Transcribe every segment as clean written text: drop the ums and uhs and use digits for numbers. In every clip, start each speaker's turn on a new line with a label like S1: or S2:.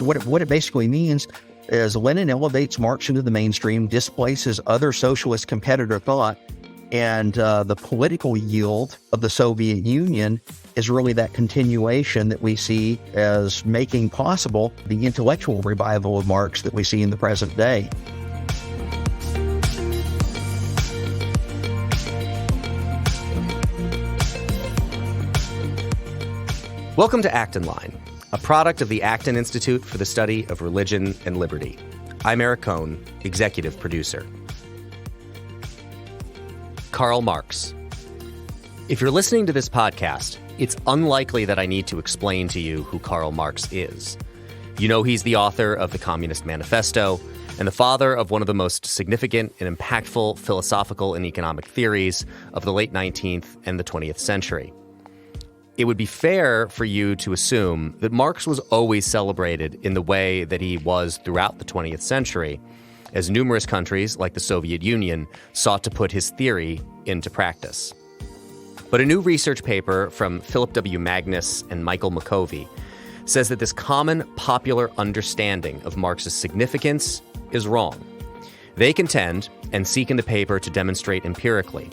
S1: what it basically means is Lenin elevates Marx into the mainstream, displaces other socialist competitor thought, and the political yield of the Soviet Union is really that continuation that we see as making possible the intellectual revival of Marx that we see in the present day.
S2: Welcome to Acton Line, a product of the Acton Institute for the Study of Religion and Liberty. I'm Eric Cohn, executive producer. Karl Marx. If you're listening to this podcast, it's unlikely that I need to explain to you who Karl Marx is. You know he's the author of the Communist Manifesto and the father of one of the most significant and impactful philosophical and economic theories of the late 19th and the 20th century. It would be fair for you to assume that Marx was always celebrated in the way that he was throughout the 20th century, as numerous countries, like the Soviet Union, sought to put his theory into practice. But a new research paper from Phillip W. Magness and Michael Makovi says that this common popular understanding of Marx's significance is wrong. They contend, and seek in the paper to demonstrate empirically,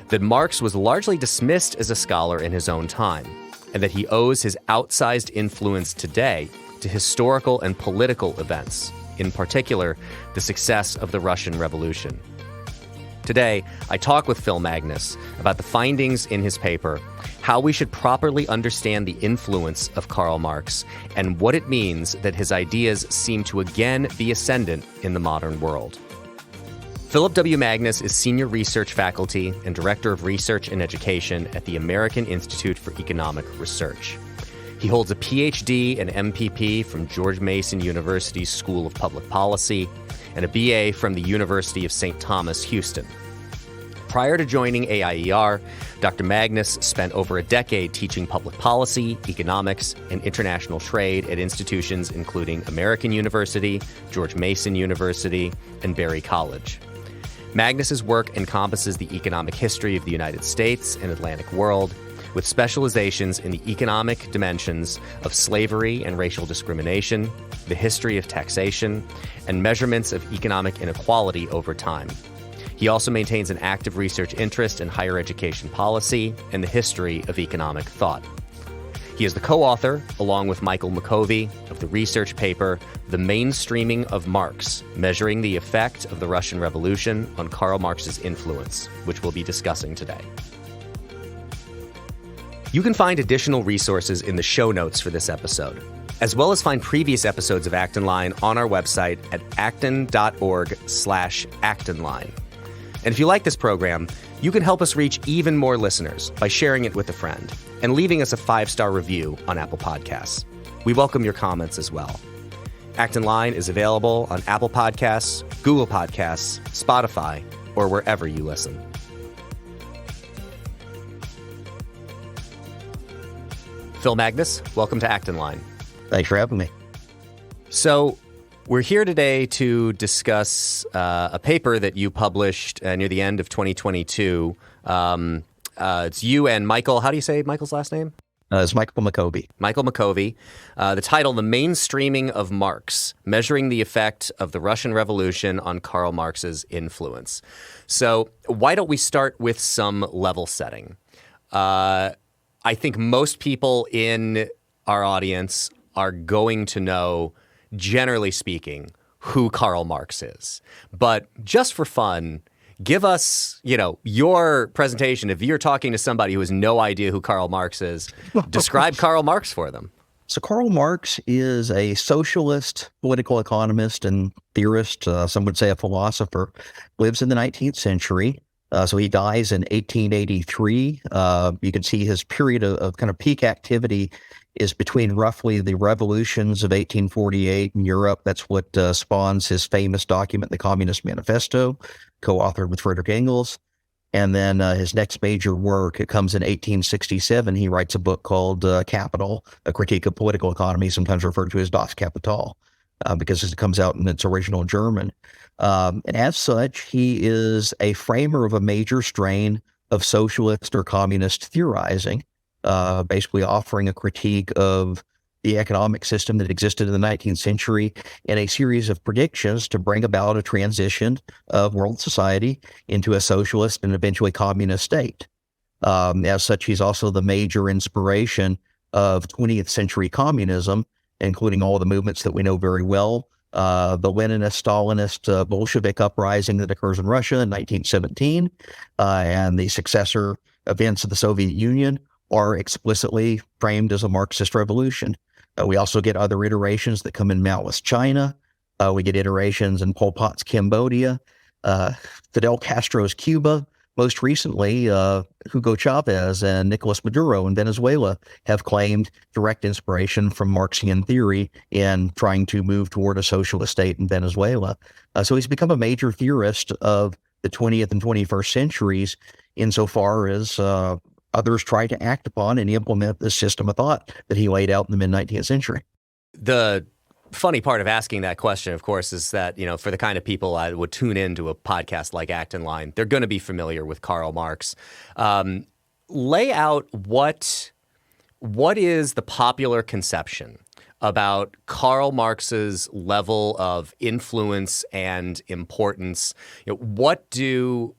S2: that Marx was largely dismissed as a scholar in his own time, and that he owes his outsized influence today to historical and political events, in particular, the success of the Russian Revolution. Today, I talk with Phil Magness about the findings in his paper, how we should properly understand the influence of Karl Marx, and what it means that his ideas seem to again be ascendant in the modern world. Phillip W. Magness is Senior Research Faculty and Director of Research and Education at the American Institute for Economic Research. He holds a PhD and MPP from George Mason University's School of Public Policy and a BA from the University of St. Thomas, Houston. Prior to joining AIER, Dr. Magness spent over a decade teaching public policy, economics, and international trade at institutions including American University, George Mason University, and Berry College. Magness's work encompasses the economic history of the United States and Atlantic world, with specializations in the economic dimensions of slavery and racial discrimination, the history of taxation, and measurements of economic inequality over time. He also maintains an active research interest in higher education policy and the history of economic thought. He is the co-author, along with Michael Makovi, of the research paper, The Mainstreaming of Marx, Measuring the Effect of the Russian Revolution on Karl Marx's Influence, which we'll be discussing today. You can find additional resources in the show notes for this episode, as well as find previous episodes of Acton Line on our website at acton.org/actonline. And if you like this program, you can help us reach even more listeners by sharing it with a friend and leaving us a 5-star review on Apple Podcasts. We welcome your comments as well. Acton Line is available on Apple Podcasts, Google Podcasts, Spotify, or wherever you listen. Phil Magness, welcome to Acton Line.
S1: Thanks for having me.
S2: So, we're here today to discuss a paper that you published near the end of 2022. It's you and Michael. How do you say Michael's last name?
S1: It's Michael Makovi.
S2: Michael Makovi. The title, The Mainstreaming of Marx, Measuring the Effect of the Russian Revolution on Karl Marx's Influence. So why don't we start with some level setting? I think most people in our audience are going to know, generally speaking, who Karl Marx is. But just for fun, give us, your presentation. If you're talking to somebody who has no idea who Karl Marx is, describe Karl Marx for them.
S1: So Karl Marx is a socialist, political economist and theorist, some would say a philosopher, lives in the 19th century. So he dies in 1883. You can see his period of kind of peak activity is between roughly the revolutions of 1848 in Europe. That's what spawns his famous document, the Communist Manifesto, co-authored with Friedrich Engels. And then his next major work, it comes in 1867. He writes a book called Capital, a critique of political economy, sometimes referred to as Das Kapital, because it comes out in its original German. And as such, he is a framer of a major strain of socialist or communist theorizing, basically offering a critique of the economic system that existed in the 19th century and a series of predictions to bring about a transition of world society into a socialist and eventually communist state. As such, he's also the major inspiration of 20th century communism, including all the movements that we know very well. The Leninist, Stalinist, Bolshevik uprising that occurs in Russia in 1917, and the successor events of the Soviet Union are explicitly framed as a Marxist revolution. We also get other iterations that come in Maoist China. We get iterations in Pol Pot's Cambodia, Fidel Castro's Cuba. Most recently, Hugo Chavez and Nicolas Maduro in Venezuela have claimed direct inspiration from Marxian theory in trying to move toward a socialist state in Venezuela. So he's become a major theorist of the 20th and 21st centuries insofar as others try to act upon and implement this system of thought that he laid out in the mid-19th century.
S2: The funny part of asking that question, of course, is that, for the kind of people that would tune into a podcast like Act in Line, they're going to be familiar with Karl Marx. Lay out what is the popular conception about Karl Marx's level of influence and importance. What do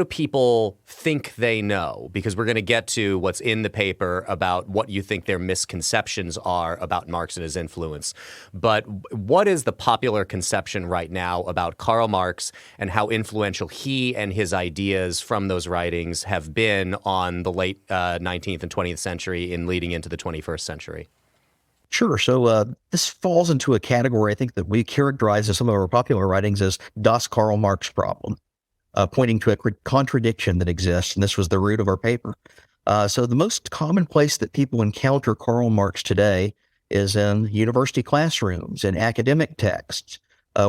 S2: people think they know? Because we're going to get to what's in the paper about what you think their misconceptions are about Marx and his influence. But what is the popular conception right now about Karl Marx and how influential he and his ideas from those writings have been on the late 19th and 20th century and leading into the 21st century?
S1: Sure. So this falls into a category I think that we characterize as some of our popular writings as Das Karl Marx problem. Pointing to a contradiction that exists, and this was the root of our paper. So the most common place that people encounter Karl Marx today is in university classrooms and academic texts,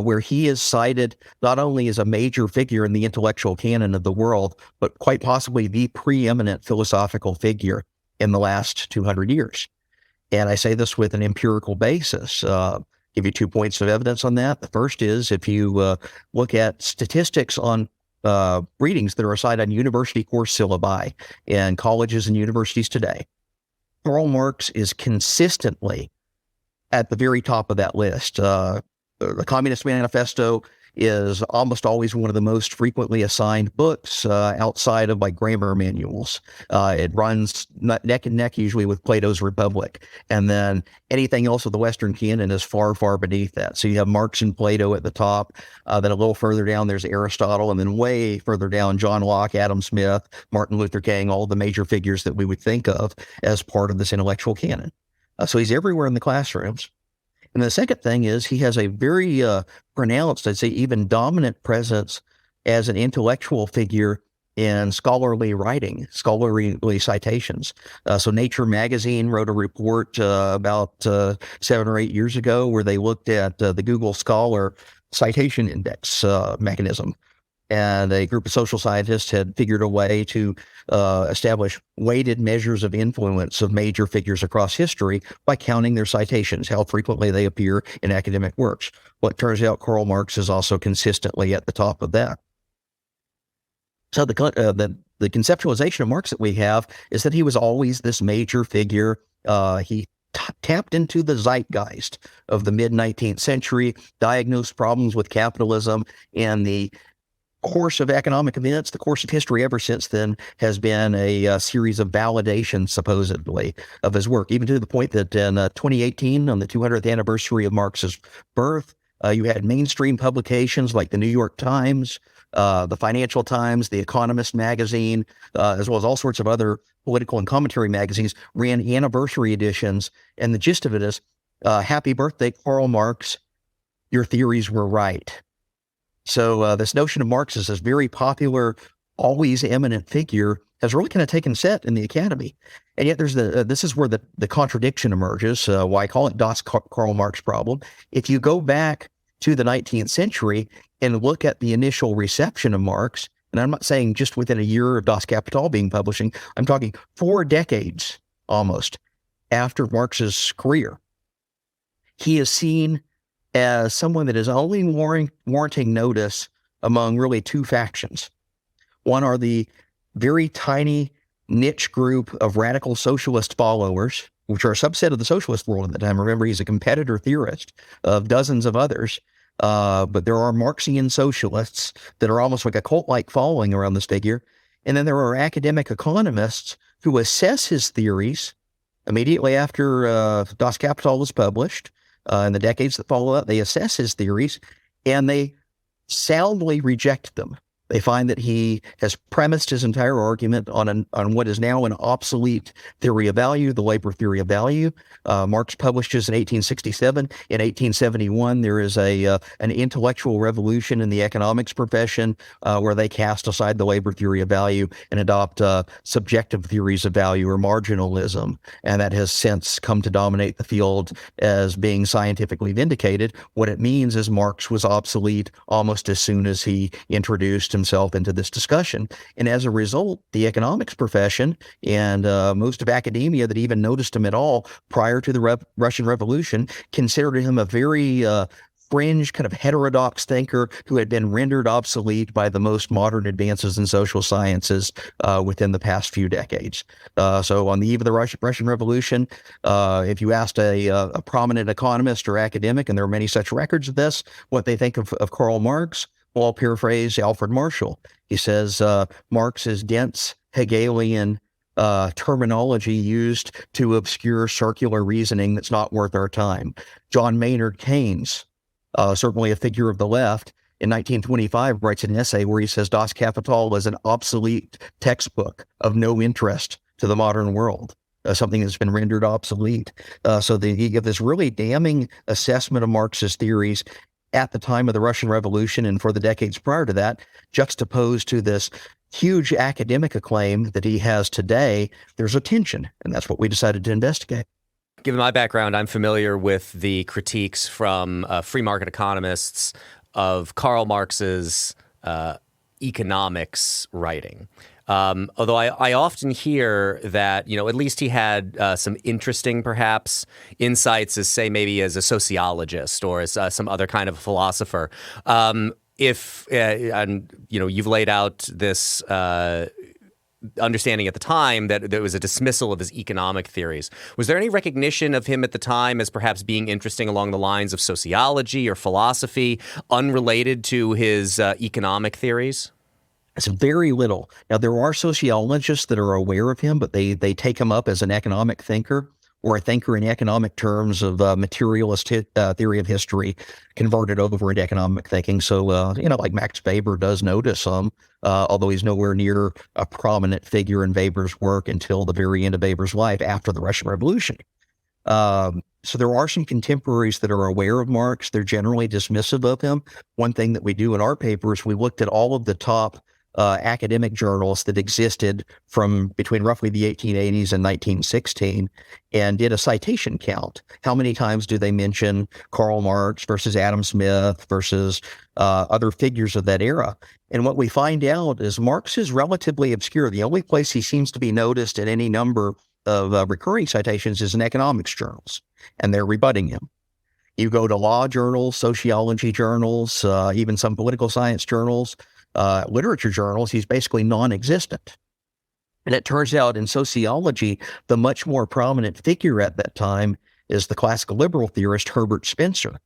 S1: where he is cited not only as a major figure in the intellectual canon of the world, but quite possibly the preeminent philosophical figure in the last 200 years. And I say this with an empirical basis. Give you 2 points of evidence on that. The first is if you look at statistics on readings that are assigned on university course syllabi in colleges and universities today, Karl Marx is consistently at the very top of that list. The Communist Manifesto is almost always one of the most frequently assigned books outside of grammar manuals. It runs neck and neck usually with Plato's Republic. And then anything else of the Western canon is far, far beneath that. So you have Marx and Plato at the top. Then a little further down, there's Aristotle. And then way further down, John Locke, Adam Smith, Martin Luther King, all the major figures that we would think of as part of this intellectual canon. So he's everywhere in the classrooms. And the second thing is he has a very pronounced, I'd say even dominant presence as an intellectual figure in scholarly writing, scholarly citations. So Nature magazine wrote a report about 7 or 8 years ago where they looked at the Google Scholar citation index mechanism. And a group of social scientists had figured a way to establish weighted measures of influence of major figures across history by counting their citations, how frequently they appear in academic works. Well, it turns out Karl Marx is also consistently at the top of that. So the conceptualization of Marx that we have is that he was always this major figure. He tapped into the zeitgeist of the mid-19th century, diagnosed problems with capitalism, and the course of economic events, the course of history ever since then has been a series of validations, supposedly, of his work, even to the point that in 2018, on the 200th anniversary of Marx's birth, you had mainstream publications like the New York Times, the Financial Times, the Economist magazine, as well as all sorts of other political and commentary magazines, ran anniversary editions. And the gist of it is, happy birthday, Karl Marx, your theories were right. So this notion of Marx as this very popular, always eminent figure has really kind of taken set in the academy. And yet there's this is where the contradiction emerges, why I call it Das Karl Marx problem. If you go back to the 19th century and look at the initial reception of Marx, and I'm not saying just within a year of Das Kapital being publishing, I'm talking 4 decades almost after Marx's career, he is seen as someone that is only warranting notice among really 2 factions. One are the very tiny niche group of radical socialist followers which are a subset of the socialist world at the time. Remember, he's a competitor theorist of dozens of others. But there are Marxian socialists that are almost like a cult-like following around this figure. And then there are academic economists who assess his theories immediately after Das Kapital was published. In the decades that follow that, they assess his theories and they soundly reject them. They find that he has premised his entire argument on what is now an obsolete theory of value, the labor theory of value. Marx publishes in 1867. In 1871, there is an intellectual revolution in the economics profession where they cast aside the labor theory of value and adopt subjective theories of value or marginalism. And that has since come to dominate the field as being scientifically vindicated. What it means is Marx was obsolete almost as soon as he introduced himself into this discussion. And as a result, the economics profession and most of academia that even noticed him at all prior to the Russian Revolution considered him a very fringe, kind of heterodox thinker who had been rendered obsolete by the most modern advances in social sciences within the past few decades. So on the eve of the Russian Revolution, if you asked a prominent economist or academic, and there are many such records of this, what they think of Karl Marx, well, I'll paraphrase Alfred Marshall. He says, Marx is dense Hegelian terminology used to obscure circular reasoning that's not worth our time. John Maynard Keynes, certainly a figure of the left, in 1925 writes an essay where he says Das Kapital is an obsolete textbook of no interest to the modern world. Something that's been rendered obsolete. So you give this really damning assessment of Marx's theories at the time of the Russian Revolution and for the decades prior to that, juxtaposed to this huge academic acclaim that he has today. There's a tension, and that's what we decided to investigate.
S2: Given my background, I'm familiar with the critiques from free market economists of Karl Marx's economics writing. Although I often hear that, at least he had some interesting, perhaps, insights as, say, maybe as a sociologist or as some other kind of philosopher. You've laid out this understanding at the time that there was a dismissal of his economic theories. Was there any recognition of him at the time as perhaps being interesting along the lines of sociology or philosophy unrelated to his economic theories?
S1: It's very little. Now, there are sociologists that are aware of him, but they take him up as an economic thinker or a thinker in economic terms of materialist theory of history converted over into economic thinking. So, like Max Weber does notice some, although he's nowhere near a prominent figure in Weber's work until the very end of Weber's life after the Russian Revolution. So there are some contemporaries that are aware of Marx. They're generally dismissive of him. One thing that we do in our papers, we looked at all of the top academic journals that existed from between roughly the 1880s and 1916 and did a citation count. How many times do they mention Karl Marx versus Adam Smith versus other figures of that era? And what we find out is Marx is relatively obscure. The only place he seems to be noticed in any number of recurring citations is in economics journals, and they're rebutting him. You go to law journals, sociology journals, even some political science journals, literature journals, he's basically non-existent. And it turns out in sociology, the much more prominent figure at that time is the classical liberal theorist Herbert Spencer,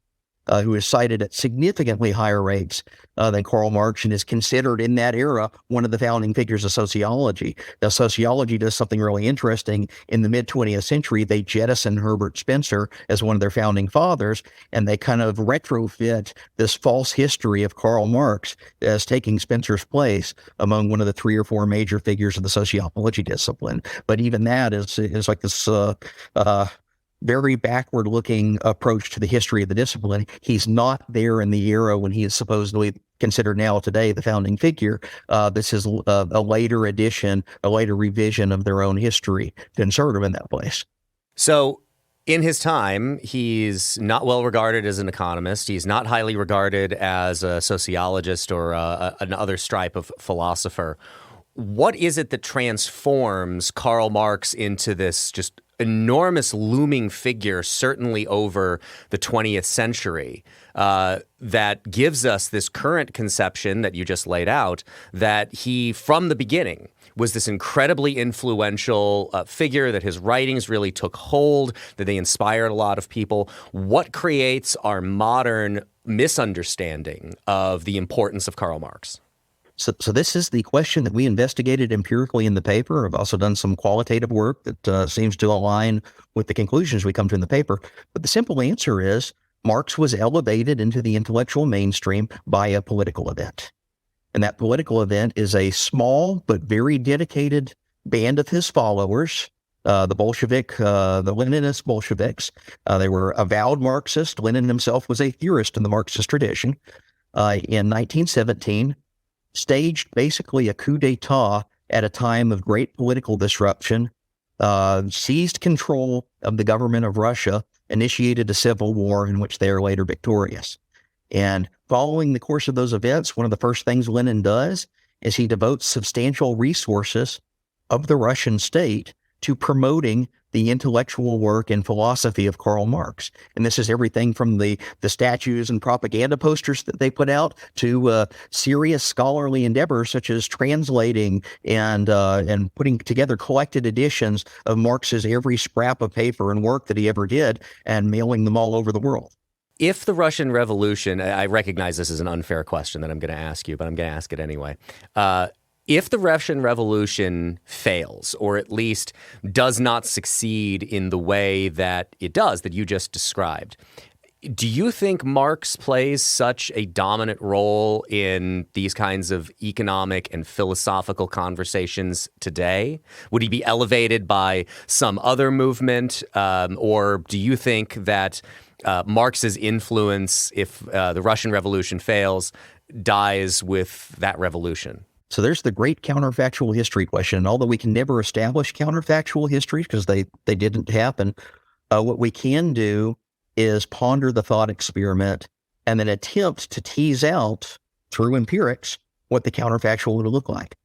S1: who is cited at significantly higher rates than Karl Marx and is considered in that era one of the founding figures of sociology. Now, sociology does something really interesting. In the mid-20th century, they jettison Herbert Spencer as one of their founding fathers, and they kind of retrofit this false history of Karl Marx as taking Spencer's place among one of the 3 or 4 major figures of the sociology discipline. But even that is like this very backward-looking approach to the history of the discipline. He's not there in the era when he is supposedly considered now today the founding figure. This is a later edition, a later revision of their own history to insert him in that place.
S2: So in his time, he's not well regarded as an economist. He's not highly regarded as a sociologist or another stripe of philosopher. What is it that transforms Karl Marx into this just enormous looming figure, certainly over the 20th century, that gives us this current conception that you just laid out, that he, from the beginning, was this incredibly influential figure, that his writings really took hold, that they inspired a lot of people. What creates our modern misunderstanding of the importance of Karl Marx?
S1: So this is the question that we investigated empirically in the paper. I've also done some qualitative work that seems to align with the conclusions we come to in the paper. But the simple answer is Marx was elevated into the intellectual mainstream by a political event. And that political event is a small but very dedicated band of his followers, the Leninist Bolsheviks. They were avowed Marxist. Lenin himself was a theorist in the Marxist tradition. In 1917, staged basically a coup d'etat at a time of great political disruption, seized control of the government of Russia, initiated a civil war in which they are later victorious. And following the course of those events, one of the first things Lenin does is he devotes substantial resources of the Russian state to promoting the intellectual work and philosophy of Karl Marx. And this is everything from the statues and propaganda posters that they put out to serious scholarly endeavors such as translating and putting together collected editions of Marx's every scrap of paper and work that he ever did and mailing them all over the world.
S2: If the Russian Revolution, I recognize this is an unfair question that I'm going to ask you, but I'm going to ask it anyway. If the Russian Revolution fails, or at least does not succeed in the way that it does, that you just described, do you think Marx plays such a dominant role in these kinds of economic and philosophical conversations today? Would he be elevated by some other movement? Or do you think that Marx's influence, if the Russian Revolution fails, dies with that revolution?
S1: So there's the great counterfactual history question. And although we can never establish counterfactual history because they didn't happen, what we can do is ponder the thought experiment and then attempt to tease out through empirics what the counterfactual would look like.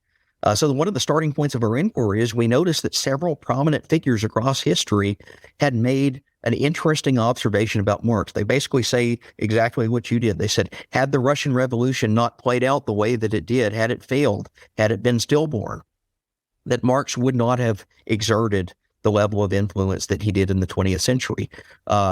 S1: So one of the starting points of our inquiry is we noticed that several prominent figures across history had made an interesting observation about Marx. They basically say exactly what you did. They said, had the Russian Revolution not played out the way that it did, had it failed, had it been stillborn, that Marx would not have exerted the level of influence that he did in the 20th century.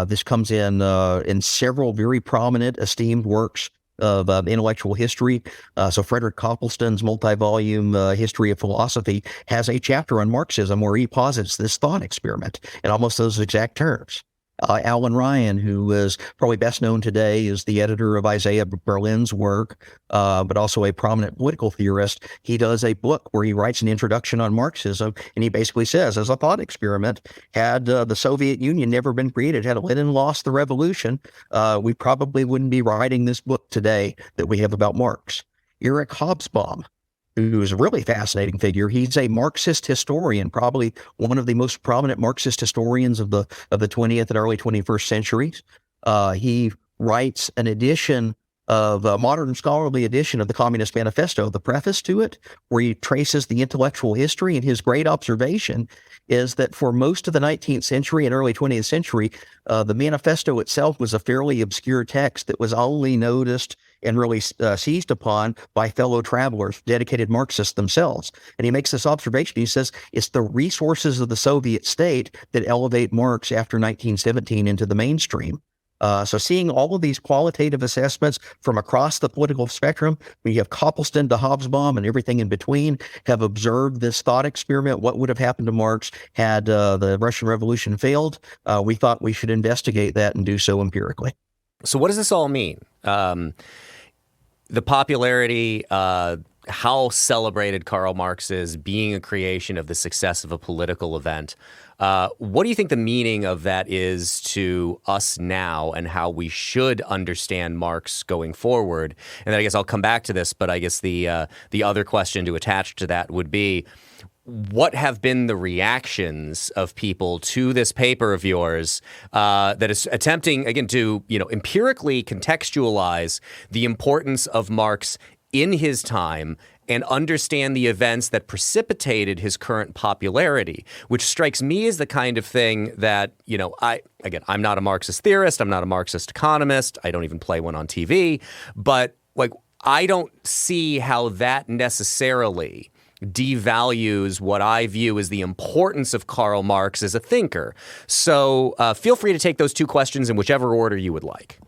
S1: This comes in several very prominent, esteemed works of intellectual history. So Frederick Copleston's multi-volume History of Philosophy has a chapter on Marxism where he posits this thought experiment in almost those exact terms. Alan Ryan, who is probably best known today as the editor of Isaiah Berlin's work, but also a prominent political theorist, he does a book where he writes an introduction on Marxism, and he basically says, as a thought experiment, had the Soviet Union never been created, had Lenin lost the revolution, we probably wouldn't be writing this book today that we have about Marx. Erich Hobsbawm, who's a really fascinating figure. He's a Marxist historian, probably one of the most prominent Marxist historians of the 20th and early 21st centuries. He writes an edition of a modern scholarly edition of the Communist Manifesto, the preface to it, where he traces the intellectual history. And his great observation is that for most of the 19th century and early 20th century, the manifesto itself was a fairly obscure text that was only noticed and really seized upon by fellow travelers, dedicated Marxists themselves. And he makes this observation. He says, it's the resources of the Soviet state that elevate Marx after 1917 into the mainstream. So seeing all of these qualitative assessments from across the political spectrum, we have Copleston to Hobsbawm and everything in between, have observed this thought experiment. What would have happened to Marx had the Russian Revolution failed? We thought we should investigate that and do so empirically.
S2: So what does this all mean? The popularity, how celebrated Karl Marx is, being a creation of the success of a political event. What do you think the meaning of that is to us now and how we should understand Marx going forward? And then I guess I'll come back to this, but I guess the other question to attach to that would be, what have been the reactions of people to this paper of yours that is attempting, again, to empirically contextualize the importance of Marx in his time and understand the events that precipitated his current popularity, which strikes me as the kind of thing that, I'm not a Marxist theorist, I'm not a Marxist economist, I don't even play one on TV, but I don't see how that necessarily devalues what I view as the importance of Karl Marx as a thinker. So feel free to take those two questions in whichever order you would like.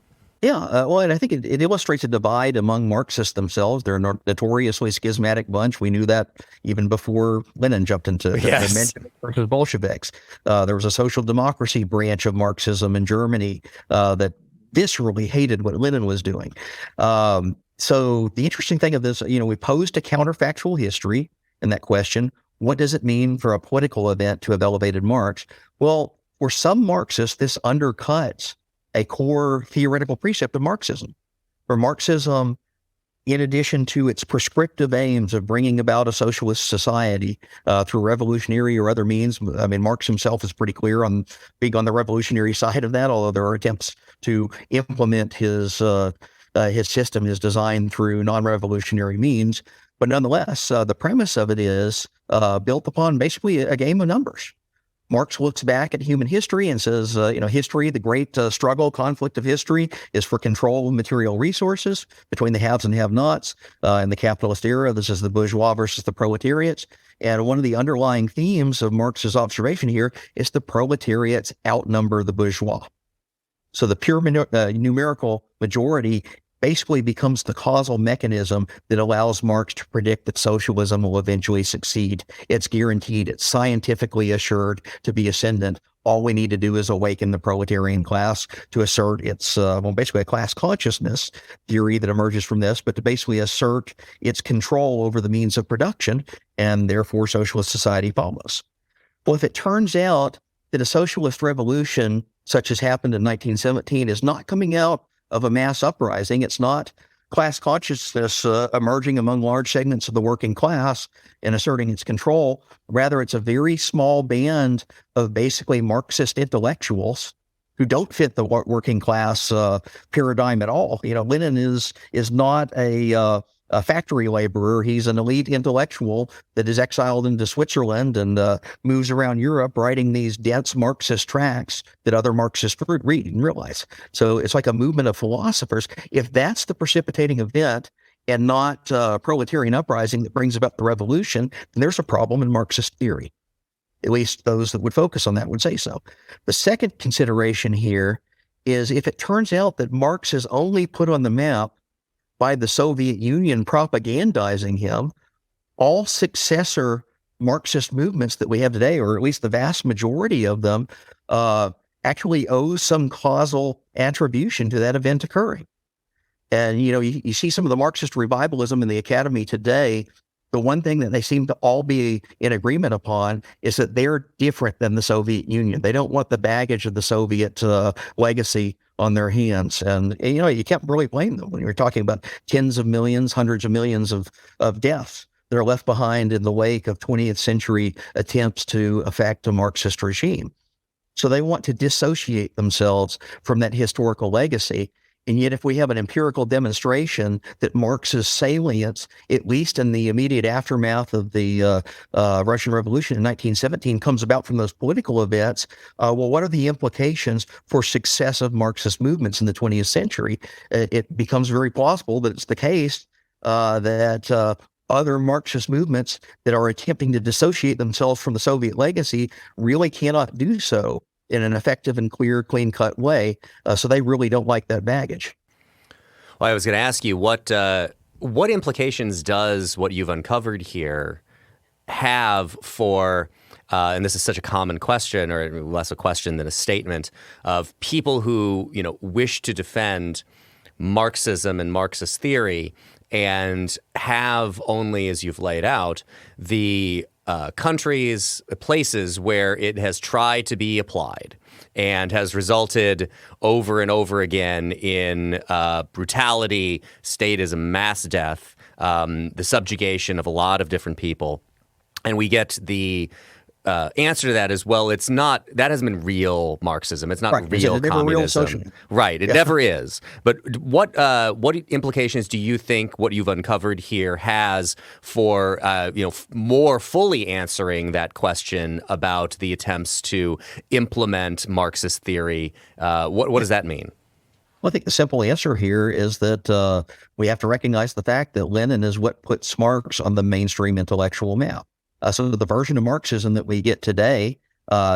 S1: Yeah, and I think it illustrates a divide among Marxists themselves. They're a notoriously schismatic bunch. We knew that even before Lenin jumped into the mention versus Bolsheviks. There was a social democracy branch of Marxism in Germany that viscerally hated what Lenin was doing. So the interesting thing of this, we posed a counterfactual history in that question. What does it mean for a political event to have elevated Marx? Well, for some Marxists, this undercuts a core theoretical precept of Marxism. For Marxism, in addition to its prescriptive aims of bringing about a socialist society through revolutionary or other means, Marx himself is pretty clear on being on the revolutionary side of that, although there are attempts to implement his system, his design through non-revolutionary means. But nonetheless, the premise of it is built upon basically a game of numbers. Marx looks back at human history and says, history, the great conflict of history is for control of material resources between the haves and have-nots. In the capitalist era, this is the bourgeois versus the proletariats. And one of the underlying themes of Marx's observation here is the proletariats outnumber the bourgeois. So the pure numerical majority basically becomes the causal mechanism that allows Marx to predict that socialism will eventually succeed. It's guaranteed. It's scientifically assured to be ascendant. All we need to do is awaken the proletarian class to assert its, basically a class consciousness theory that emerges from this, but to basically assert its control over the means of production, and therefore socialist society follows. Well, if it turns out that a socialist revolution, such as happened in 1917, is not coming out of a mass uprising, it's not class consciousness emerging among large segments of the working class and asserting its control. Rather, it's a very small band of basically Marxist intellectuals who don't fit the working class paradigm at all. Lenin is not a factory laborer. He's an elite intellectual that is exiled into Switzerland and moves around Europe writing these dense Marxist tracts that other Marxists read and realize. So it's like a movement of philosophers. If that's the precipitating event and not proletarian uprising that brings about the revolution, then there's a problem in Marxist theory. At least those that would focus on that would say so. The second consideration here is if it turns out that Marx is only put on the map by the Soviet Union propagandizing him, all successor Marxist movements that we have today, or at least the vast majority of them, actually owes some causal attribution to that event occurring. And, you see some of the Marxist revivalism in the academy today. The one thing that they seem to all be in agreement upon is that they're different than the Soviet Union. They don't want the baggage of the Soviet legacy on their hands. And you can't really blame them when you're talking about tens of millions, hundreds of millions of deaths that are left behind in the wake of 20th century attempts to effect a Marxist regime. So they want to dissociate themselves from that historical legacy. And yet if we have an empirical demonstration that Marx's salience, at least in the immediate aftermath of the Russian Revolution in 1917, comes about from those political events, what are the implications for successive Marxist movements in the 20th century? It becomes very plausible that it's the case that other Marxist movements that are attempting to dissociate themselves from the Soviet legacy really cannot do so in an effective and clear, clean-cut way. So they really don't like that baggage.
S2: Well, I was going to ask you, what implications does what you've uncovered here have for, and this is such a common question, or less a question than a statement, of people who, wish to defend Marxism and Marxist theory and have only, as you've laid out, the countries, places where it has tried to be applied and has resulted over and over again in brutality, statism, mass death, the subjugation of a lot of different people. And we get the answer to that is, well, it's not, that hasn't been real Marxism. It's not
S1: Right.
S2: real
S1: It's never real
S2: communism.
S1: socialism.
S2: Right. It never is. But what implications do you think what you've uncovered here has for, more fully answering that question about the attempts to implement Marxist theory? What does that mean?
S1: Well, I think the simple answer here is that we have to recognize the fact that Lenin is what puts Marx on the mainstream intellectual map. So the version of Marxism that we get today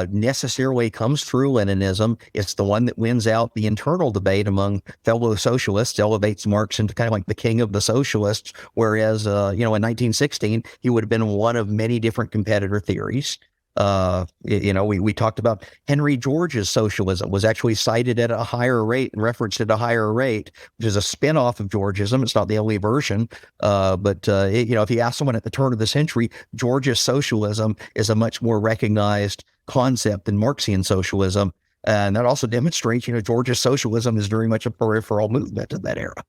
S1: necessarily comes through Leninism. It's the one that wins out the internal debate among fellow socialists, elevates Marx into kind of like the king of the socialists, whereas, in 1916, he would have been one of many different competitor theories. We talked about Henry George's socialism was actually cited at a higher rate and referenced at a higher rate, which is a spinoff of Georgism. It's not the only version. But if you ask someone at the turn of the century, George's socialism is a much more recognized concept than Marxian socialism. And that also demonstrates, George's socialism is very much a peripheral movement in that era.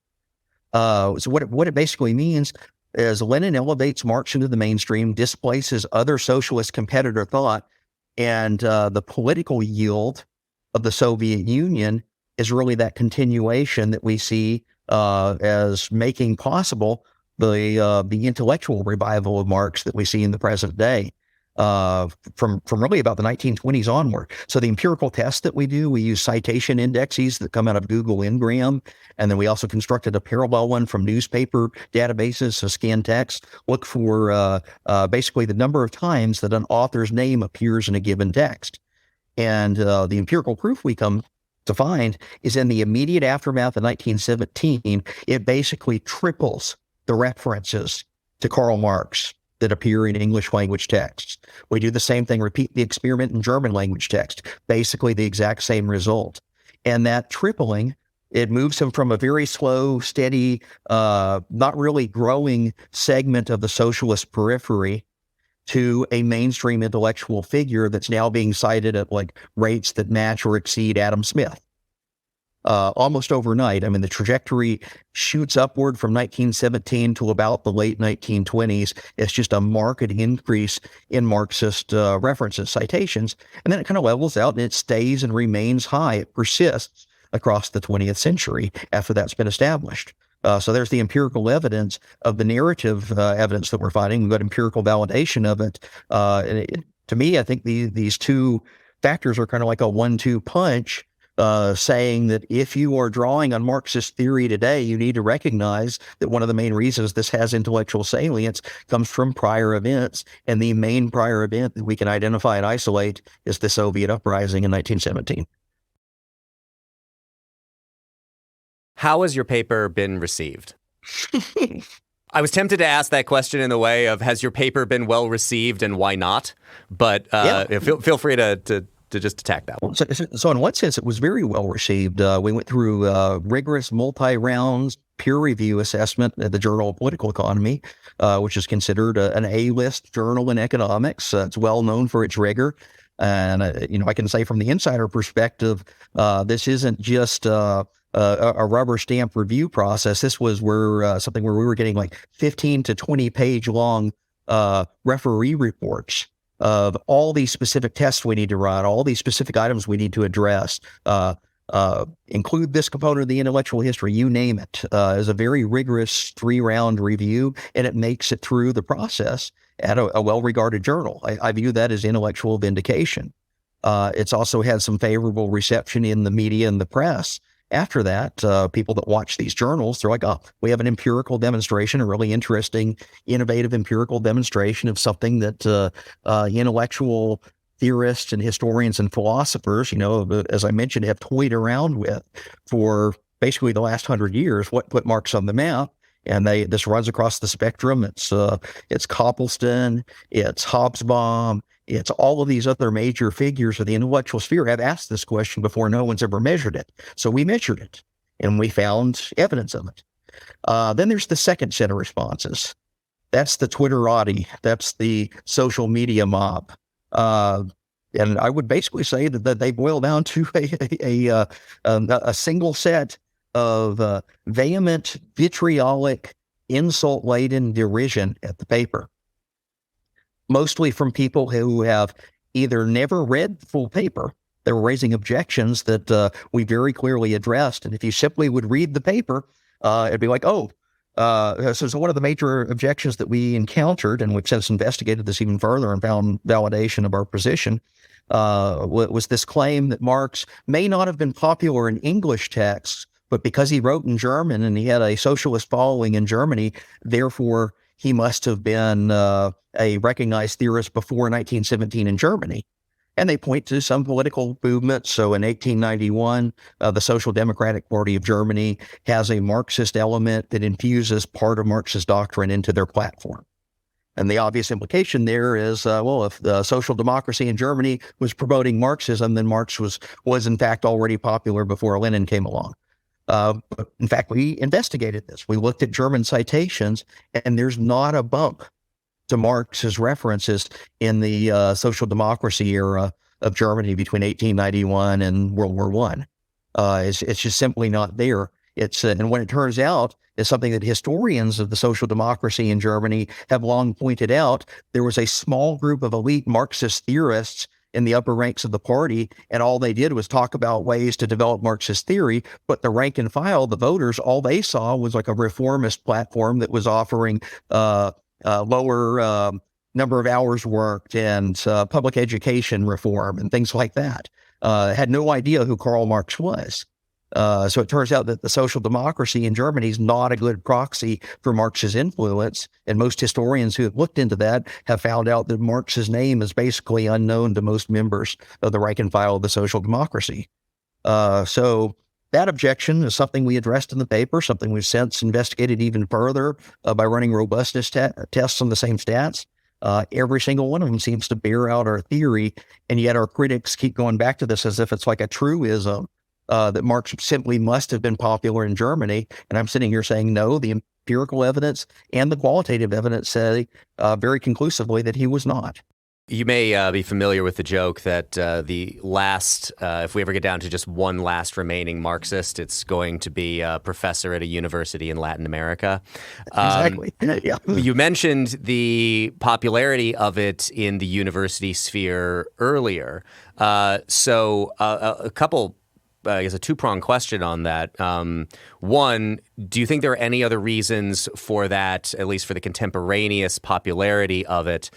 S1: So what it basically means is Lenin elevates Marx into the mainstream, displaces other socialist competitor thought, and the political yield of the Soviet Union is really that continuation that we see as making possible the intellectual revival of Marx that we see in the present day. From really about the 1920s onward. So the empirical tests that we do, we use citation indexes that come out of Google Ngram, and then we also constructed a parallel one from newspaper databases, so scan text, look for basically the number of times that an author's name appears in a given text. And the empirical proof we come to find is in the immediate aftermath of 1917, it basically triples the references to Karl Marx that appear in English language texts. We do the same thing, repeat the experiment in German language text, basically the exact same result. And that tripling, it moves him from a very slow, steady, not really growing segment of the socialist periphery to a mainstream intellectual figure that's now being cited at like rates that match or exceed Adam Smith. Almost overnight. I mean, the trajectory shoots upward from 1917 to about the late 1920s. It's just a marked increase in Marxist references, citations, and then it kind of levels out and it stays and remains high. It persists across the 20th century after that's been established. So there's the empirical evidence of the narrative evidence that we're finding. We've got empirical validation of it. To me, I think these two factors are kind of like a 1-2 punch. Saying that if you are drawing on Marxist theory today, you need to recognize that one of the main reasons this has intellectual salience comes from prior events. And the main prior event that we can identify and isolate is the Soviet uprising in 1917.
S2: How has your paper been received? I was tempted to ask that question in the way of, has your paper been well received and why not? But feel free to just attack that one.
S1: So in one sense, it was very well received. We went through rigorous multi-rounds peer review assessment at the Journal of Political Economy, which is considered an A-list journal in economics. It's well known for its rigor. And, I can say from the insider perspective, this isn't just a rubber stamp review process. This was something where we were getting like 15 to 20 page long referee reports of all these specific tests we need to run, all these specific items we need to address, include this component of the intellectual history, you name it. Is a very rigorous 3-round review, and it makes it through the process at a well-regarded journal. I view that as intellectual vindication. It's also had some favorable reception in the media and the press. After that, people that watch these journals, they're like, oh, we have an empirical demonstration, a really interesting, innovative empirical demonstration of something that intellectual theorists and historians and philosophers, as I mentioned, have toyed around with for basically the last 100 years. What put Marx on the map? And this runs across the spectrum. It's Copleston, it's Hobsbawm, it's all of these other major figures of the intellectual sphere have asked this question before no one's ever measured it. So we measured it, and we found evidence of it. Then there's the second set of responses. That's the Twitterati. That's the social media mob. And I would basically say that they boil down to a single set of vehement, vitriolic, insult-laden derision at the paper, mostly from people who have either never read the full paper. They were raising objections that we very clearly addressed. And if you simply would read the paper, it'd be like, so one of the major objections that we encountered, and we've since investigated this even further and found validation of our position, was this claim that Marx may not have been popular in English texts, but because he wrote in German and he had a socialist following in Germany, therefore he must have been a recognized theorist before 1917 in Germany. And they point to some political movements. So in 1891, the Social Democratic Party of Germany has a Marxist element that infuses part of Marxist doctrine into their platform. And the obvious implication there is, if the social democracy in Germany was promoting Marxism, then Marx was in fact already popular before Lenin came along. But in fact, we investigated this. We looked at German citations, and there's not a bump to Marx's references in the social democracy era of Germany between 1891 and World War I. It's just simply not there. And when it turns out, is something that historians of the social democracy in Germany have long pointed out. There was a small group of elite Marxist theorists in the upper ranks of the party, and all they did was talk about ways to develop Marxist theory, but the rank and file, the voters, all they saw was like a reformist platform that was offering lower number of hours worked and public education reform and things like that. Had no idea who Karl Marx was. So it turns out that the social democracy in Germany is not a good proxy for Marx's influence. And most historians who have looked into that have found out that Marx's name is basically unknown to most members of the rank and file of the social democracy. So that objection is something we addressed in the paper, something we've since investigated even further by running robustness tests on the same stats. Every single one of them seems to bear out our theory, and yet our critics keep going back to this as if it's like a truism that Marx simply must have been popular in Germany. And I'm sitting here saying, no, the empirical evidence and the qualitative evidence say very conclusively that he was not.
S2: You may be familiar with the joke that the last, if we ever get down to just one last remaining Marxist, it's going to be a professor at a university in Latin America.
S1: Exactly. Yeah.
S2: You mentioned the popularity of it in the university sphere earlier. So a couple, I guess a two-pronged question on that. One, do you think there are any other reasons for that, at least for the contemporaneous popularity of it,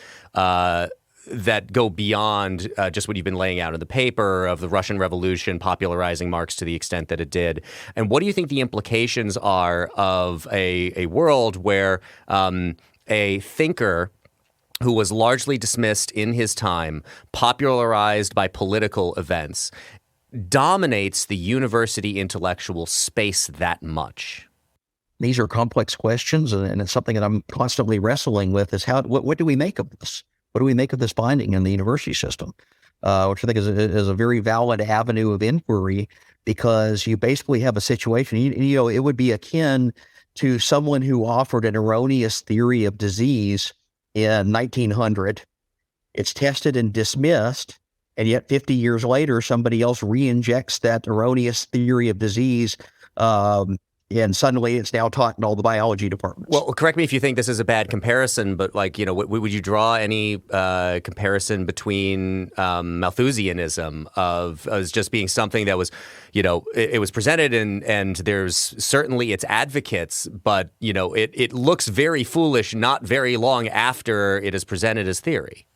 S2: that go beyond just what you've been laying out in the paper of the Russian Revolution popularizing Marx to the extent that it did? And what do you think the implications are of a world where a thinker who was largely dismissed in his time, popularized by political events, dominates the university intellectual space that much?
S1: These are complex questions, and it's something that I'm constantly wrestling with is what do we make of this? What do we make of this finding in the university system? Which I think is a very valid avenue of inquiry, because you basically have a situation, it would be akin to someone who offered an erroneous theory of disease in 1900. It's tested and dismissed, and yet 50 years later, somebody else re-injects that erroneous theory of disease, and suddenly it's now taught in all the biology departments.
S2: Well, correct me if you think this is a bad comparison, but would you draw any comparison between Malthusianism as just being something that was, it was presented and there's certainly its advocates, but, it looks very foolish not very long after it is presented as theory.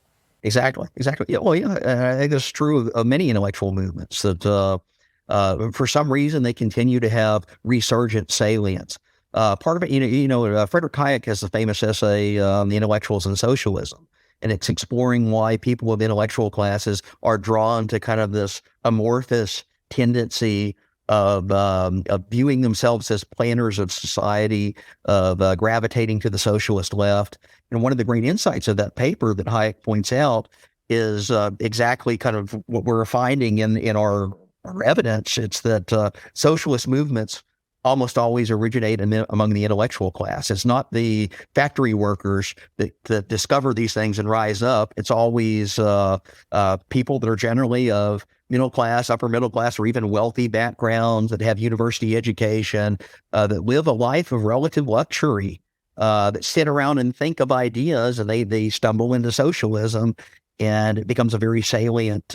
S1: Exactly. Yeah, well, yeah, I think that's true of many intellectual movements that for some reason they continue to have resurgent salience. Part of it, Friedrich Hayek has the famous essay on the intellectuals and socialism, and it's exploring why people of intellectual classes are drawn to kind of this amorphous tendency of viewing themselves as planners of society, of gravitating to the socialist left. And one of the great insights of that paper that Hayek points out is exactly kind of what we're finding in our evidence. It's that socialist movements almost always originate among the intellectual class. It's not the factory workers that discover these things and rise up. It's always people that are generally of middle class, upper middle class, or even wealthy backgrounds that have university education, that live a life of relative luxury, that sit around and think of ideas, and they stumble into socialism. and it becomes a very salient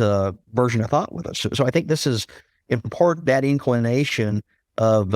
S1: version of thought with us. So I think this is in part that inclination of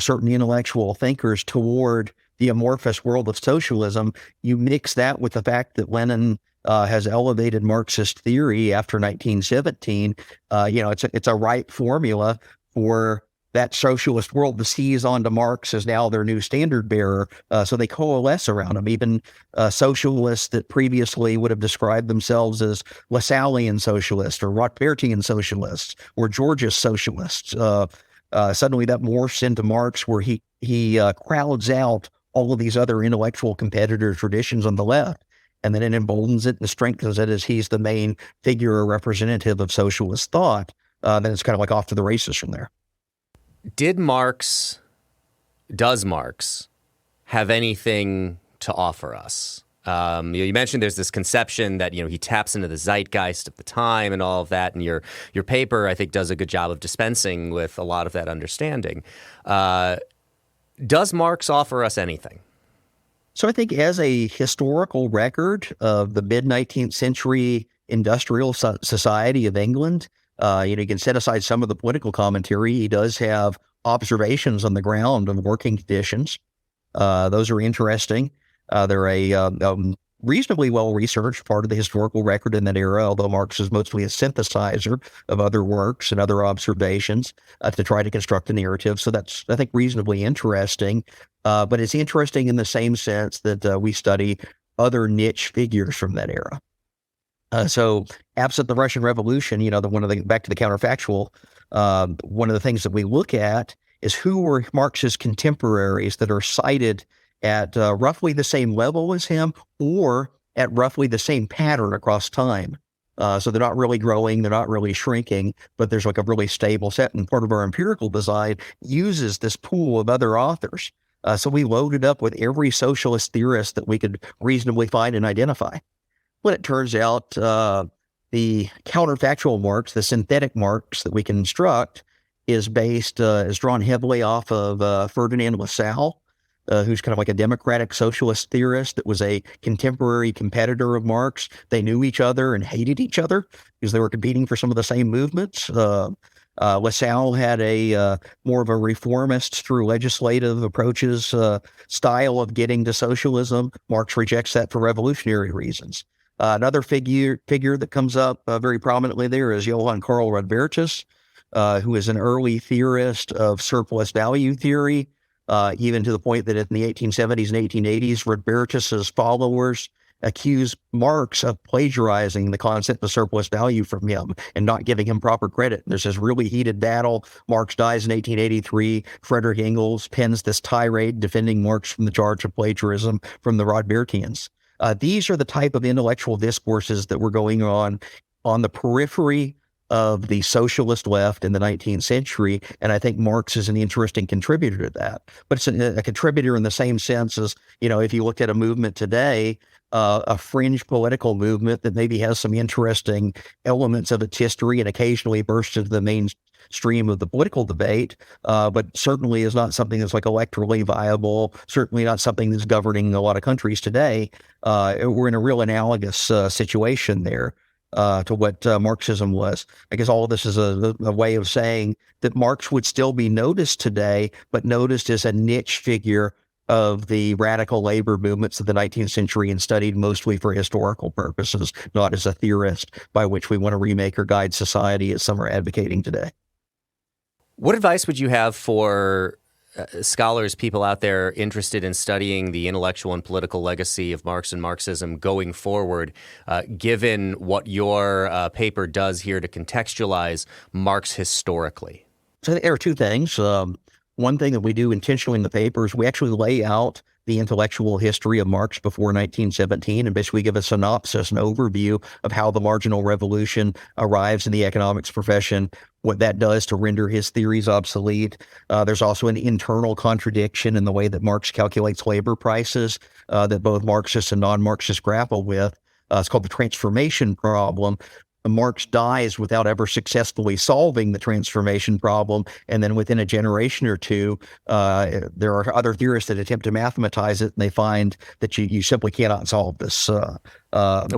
S1: certain intellectual thinkers toward the amorphous world of socialism. You mix that with the fact that Lenin has elevated Marxist theory after 1917. It's a ripe formula for that socialist world to seize onto Marx as now their new standard bearer. So they coalesce around him. Even socialists that previously would have described themselves as Lassallean socialists or Rothbardian socialists or Georgist socialists, suddenly that morphs into Marx, where he crowds out all of these other intellectual competitor traditions on the left. And then it emboldens it and strengthens it as he's the main figure or representative of socialist thought. Then it's kind of like off to the races from there.
S2: Does Marx have anything to offer us? You mentioned there's this conception that, he taps into the zeitgeist of the time and all of that. And your paper, I think, does a good job of dispensing with a lot of that understanding. Does Marx offer us anything?
S1: So I think as a historical record of the mid-19th century industrial society of England, you can set aside some of the political commentary. He does have observations on the ground on working conditions. Those are interesting. They're a reasonably well-researched part of the historical record in that era, although Marx is mostly a synthesizer of other works and other observations to try to construct a narrative. So that's, I think, reasonably interesting. But it's interesting in the same sense that we study other niche figures from that era. So absent the Russian Revolution, back to the counterfactual, one of the things that we look at is who were Marx's contemporaries that are cited at roughly the same level as him or at roughly the same pattern across time. So they're not really growing, they're not really shrinking, but there's like a really stable set. And part of our empirical design uses this pool of other authors. So we loaded up with every socialist theorist that we could reasonably find and identify. When it turns out the counterfactual Marx, the synthetic Marx that we construct, is drawn heavily off of Ferdinand Lassalle, who's kind of like a democratic socialist theorist that was a contemporary competitor of Marx. They knew each other and hated each other because they were competing for some of the same movements. Lassalle had a more of a reformist through legislative approaches style of getting to socialism. Marx rejects that for revolutionary reasons. Another figure that comes up very prominently there is Johann Karl Rodbertus, who is an early theorist of surplus value theory, even to the point that in the 1870s and 1880s, Rodbertus's followers accused Marx of plagiarizing the concept of surplus value from him and not giving him proper credit. There's this really heated battle. Marx dies in 1883. Friedrich Engels pens this tirade defending Marx from the charge of plagiarism from the Rodbertians. These are the type of intellectual discourses that were going on the periphery of the socialist left in the 19th century, and I think Marx is an interesting contributor to that. But it's a contributor in the same sense as, if you looked at a movement today, a fringe political movement that maybe has some interesting elements of its history and occasionally bursts into the mainstream of the political debate, but certainly is not something that's like electorally viable, certainly not something that's governing a lot of countries today. We're in a real analogous situation there to what Marxism was. I guess all of this is a way of saying that Marx would still be noticed today, but noticed as a niche figure of the radical labor movements of the 19th century and studied mostly for historical purposes, not as a theorist by which we want to remake or guide society as some are advocating today.
S2: What advice would you have for scholars, people out there interested in studying the intellectual and political legacy of Marx and Marxism going forward, given what your paper does here to contextualize Marx historically?
S1: So there are two things. One thing that we do intentionally in the paper is we actually lay out the intellectual history of Marx before 1917 and basically give a synopsis, an overview of how the marginal revolution arrives in the economics profession, what that does to render his theories obsolete. There's also an internal contradiction in the way that Marx calculates labor prices that both Marxists and non-Marxists grapple with. It's called the transformation problem. Marx dies without ever successfully solving the transformation problem. And then within a generation or two, there are other theorists that attempt to mathematize it, and they find that you simply cannot solve this set of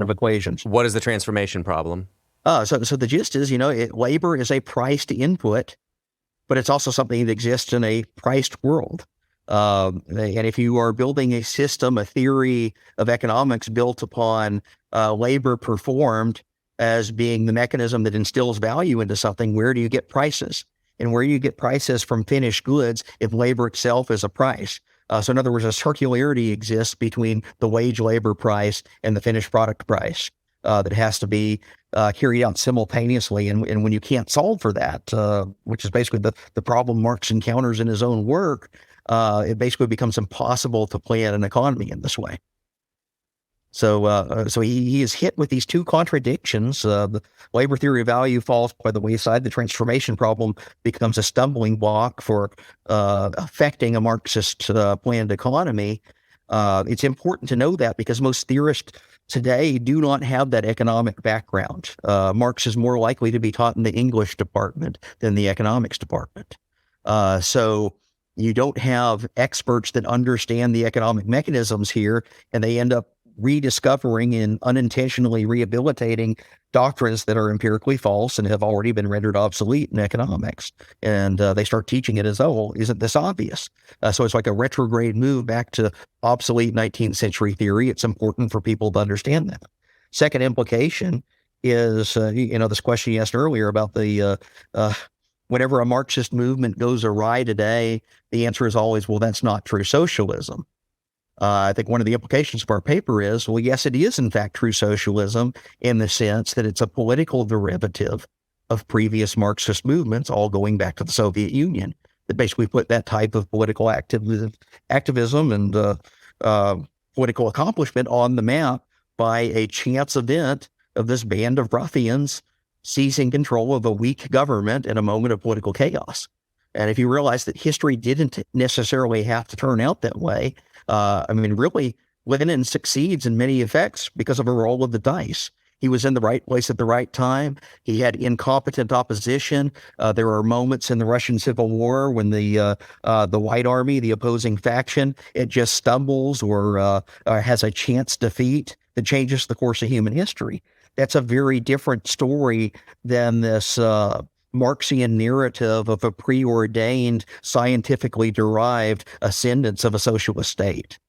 S1: equations.
S2: What is the transformation problem?
S1: So the gist is, labor is a priced input, but it's also something that exists in a priced world. And if you are building a system, a theory of economics built upon labor performed as being the mechanism that instills value into something, where do you get prices? And where do you get prices from finished goods if labor itself is a price? So in other words, a circularity exists between the wage labor price and the finished product price that has to be carried out simultaneously. And when you can't solve for that, which is basically the problem Marx encounters in his own work, it basically becomes impossible to plan an economy in this way. So he is hit with these two contradictions. The labor theory of value falls by the wayside. The transformation problem becomes a stumbling block for affecting a Marxist planned economy. It's important to know that because most theorists today do not have that economic background. Marx is more likely to be taught in the English department than the economics department. So you don't have experts that understand the economic mechanisms here, and they end up rediscovering and unintentionally rehabilitating doctrines that are empirically false and have already been rendered obsolete in economics. And they start teaching it as, isn't this obvious? So it's like a retrograde move back to obsolete 19th century theory. It's important for people to understand that. Second implication is, this question you asked earlier about the whenever a Marxist movement goes awry today, the answer is always, well, that's not true socialism. I think one of the implications of our paper is, well, yes, it is in fact true socialism in the sense that it's a political derivative of previous Marxist movements, all going back to the Soviet Union, that basically put that type of political activism and political accomplishment on the map by a chance event of this band of ruffians seizing control of a weak government in a moment of political chaos. And if you realize that history didn't necessarily have to turn out that way, really, Lenin succeeds in many effects because of a roll of the dice. He was in the right place at the right time. He had incompetent opposition. There are moments in the Russian Civil War when the White Army, the opposing faction, it just stumbles or has a chance defeat that changes the course of human history. That's a very different story than this Marxian narrative of a preordained, scientifically derived ascendance of a socialist state.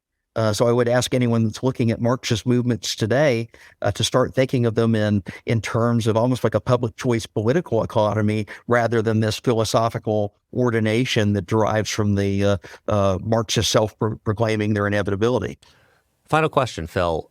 S1: So I would ask anyone that's looking at Marxist movements today to start thinking of them in terms of almost like a public choice political economy rather than this philosophical ordination that derives from the Marxist self-proclaiming their inevitability.
S2: Final question, Phil.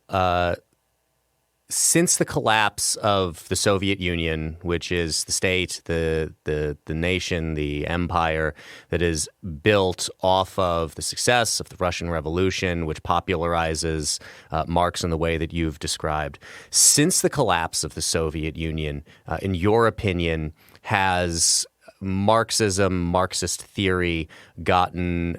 S2: Since the collapse of the Soviet Union, which is the state, the nation, the empire that is built off of the success of the Russian Revolution, which popularizes Marx in the way that you've described, since the collapse of the Soviet Union, in your opinion, has Marxism, Marxist theory gotten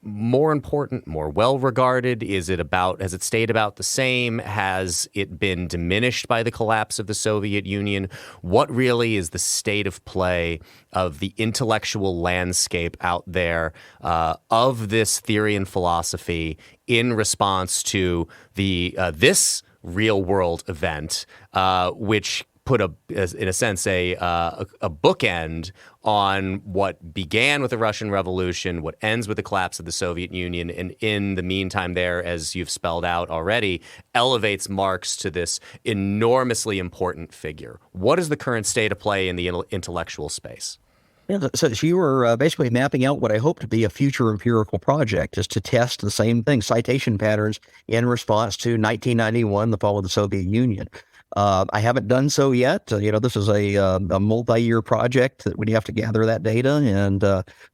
S2: more important, more well-regarded? Has it stayed about the same? Has it been diminished by the collapse of the Soviet Union? What really is the state of play of the intellectual landscape out there of this theory and philosophy in response to this real-world event, which put in a sense, a bookend on what began with the Russian Revolution, what ends with the collapse of the Soviet Union, and in the meantime there, as you've spelled out already, elevates Marx to this enormously important figure. What is the current state of play in the intellectual space?
S1: Yeah, so you were basically mapping out what I hope to be a future empirical project, is to test the same thing, citation patterns in response to 1991, the fall of the Soviet Union. I haven't done so yet. This is a multi-year project that we have to gather that data, and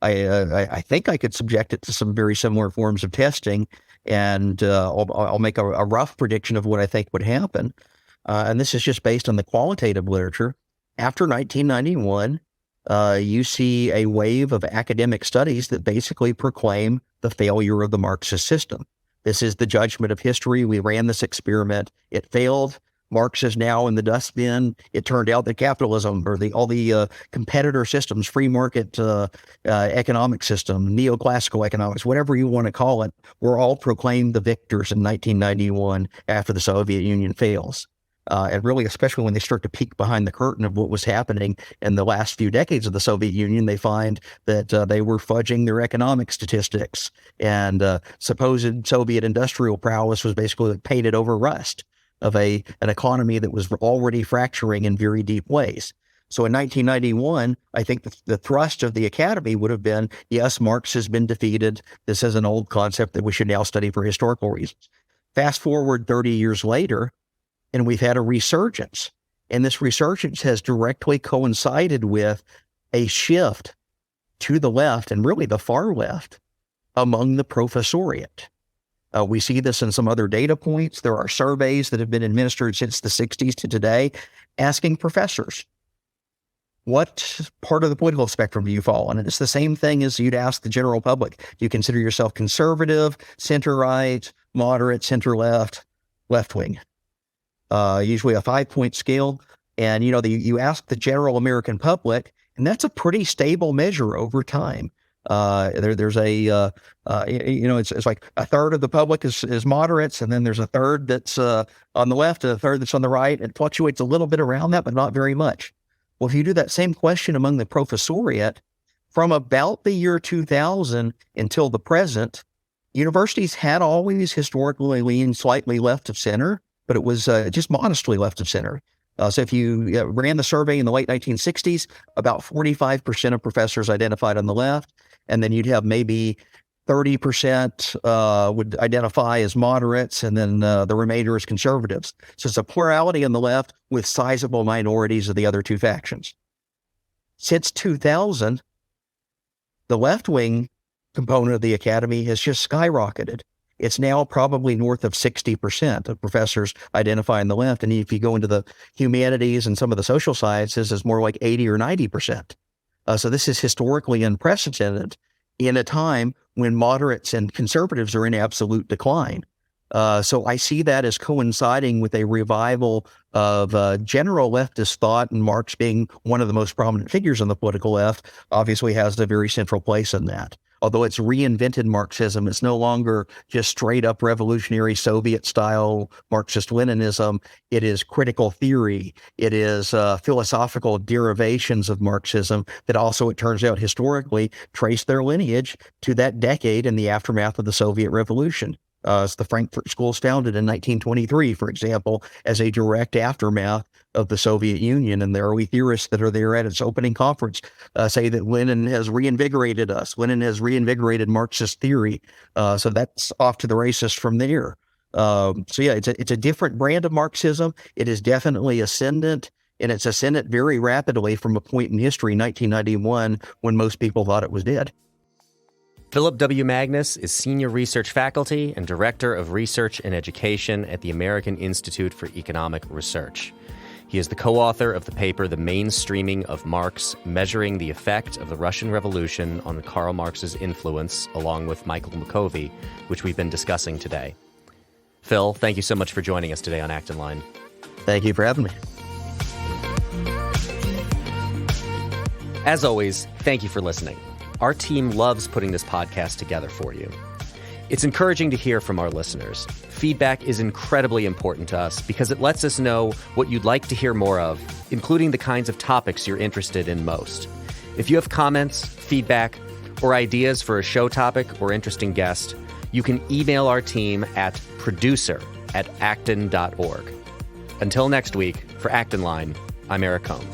S1: I think I could subject it to some very similar forms of testing, and I'll make a rough prediction of what I think would happen. And this is just based on the qualitative literature. After 1991, you see a wave of academic studies that basically proclaim the failure of the Marxist system. This is the judgment of history. We ran this experiment. It failed. Marx is now in the dustbin. It turned out that capitalism, or all the competitor systems, free market economic system, neoclassical economics, whatever you want to call it, were all proclaimed the victors in 1991 after the Soviet Union fails. And really, especially when they start to peek behind the curtain of what was happening in the last few decades of the Soviet Union, they find that they were fudging their economic statistics, and supposed Soviet industrial prowess was basically painted over rust of an economy that was already fracturing in very deep ways. So in 1991, I think the thrust of the academy would have been, yes, Marx has been defeated. This is an old concept that we should now study for historical reasons. Fast forward 30 years later, and we've had a resurgence. And this resurgence has directly coincided with a shift to the left, and really the far left, among the professoriate. We see this in some other data points. There are surveys that have been administered since the 60s to today asking professors, what part of the political spectrum do you fall on? And it's the same thing as you'd ask the general public. Do you consider yourself conservative, center-right, moderate, center-left, left-wing? Usually a 5-point scale. And, you ask the general American public, and that's a pretty stable measure over time. There's it's like a third of the public is moderates, and then there's a third that's on the left and a third that's on the right. It fluctuates a little bit around that, but not very much. Well, if you do that same question among the professoriate, from about the year 2000 until the present, universities had always historically leaned slightly left of center, but it was just modestly left of center. So if you ran the survey in the late 1960s, about 45% of professors identified on the left, and then you'd have maybe 30% would identify as moderates, and then the remainder as conservatives. So it's a plurality on the left with sizable minorities of the other two factions. Since 2000, the left-wing component of the academy has just skyrocketed. It's now probably north of 60% of professors identify on the left. And if you go into the humanities and some of the social sciences, it's more like 80 or 90%. So this is historically unprecedented in a time when moderates and conservatives are in absolute decline. So I see that as coinciding with a revival of general leftist thought, and Marx, being one of the most prominent figures on the political left, obviously has a very central place in that. Although it's reinvented Marxism, it's no longer just straight up revolutionary Soviet-style Marxist-Leninism. It is critical theory. It is philosophical derivations of Marxism that also, it turns out, historically trace their lineage to that decade in the aftermath of the Soviet Revolution. The Frankfurt Schools founded in 1923, for example, as a direct aftermath of the Soviet Union. And the early theorists that are there at its opening conference say that Lenin has reinvigorated us. Lenin has reinvigorated Marxist theory. So that's off to the races from there. It's a different brand of Marxism. It is definitely ascendant, and it's ascendant very rapidly from a point in history, 1991, when most people thought it was dead.
S2: Phillip W. Magness is Senior Research Faculty and Director of Research and Education at the American Institute for Economic Research. He is the co-author of the paper, The Mainstreaming of Marx, Measuring the Effect of the Russian Revolution on Karl Marx's Influence, along with Michael Makovi, which we've been discussing today. Phil, thank you so much for joining us today on Act in Line.
S1: Thank you for having me.
S2: As always, thank you for listening. Our team loves putting this podcast together for you. It's encouraging to hear from our listeners. Feedback is incredibly important to us because it lets us know what you'd like to hear more of, including the kinds of topics you're interested in most. If you have comments, feedback, or ideas for a show topic or interesting guest, you can email our team at producer@acton.org. Until next week, for Act in Line, I'm Eric Cohn.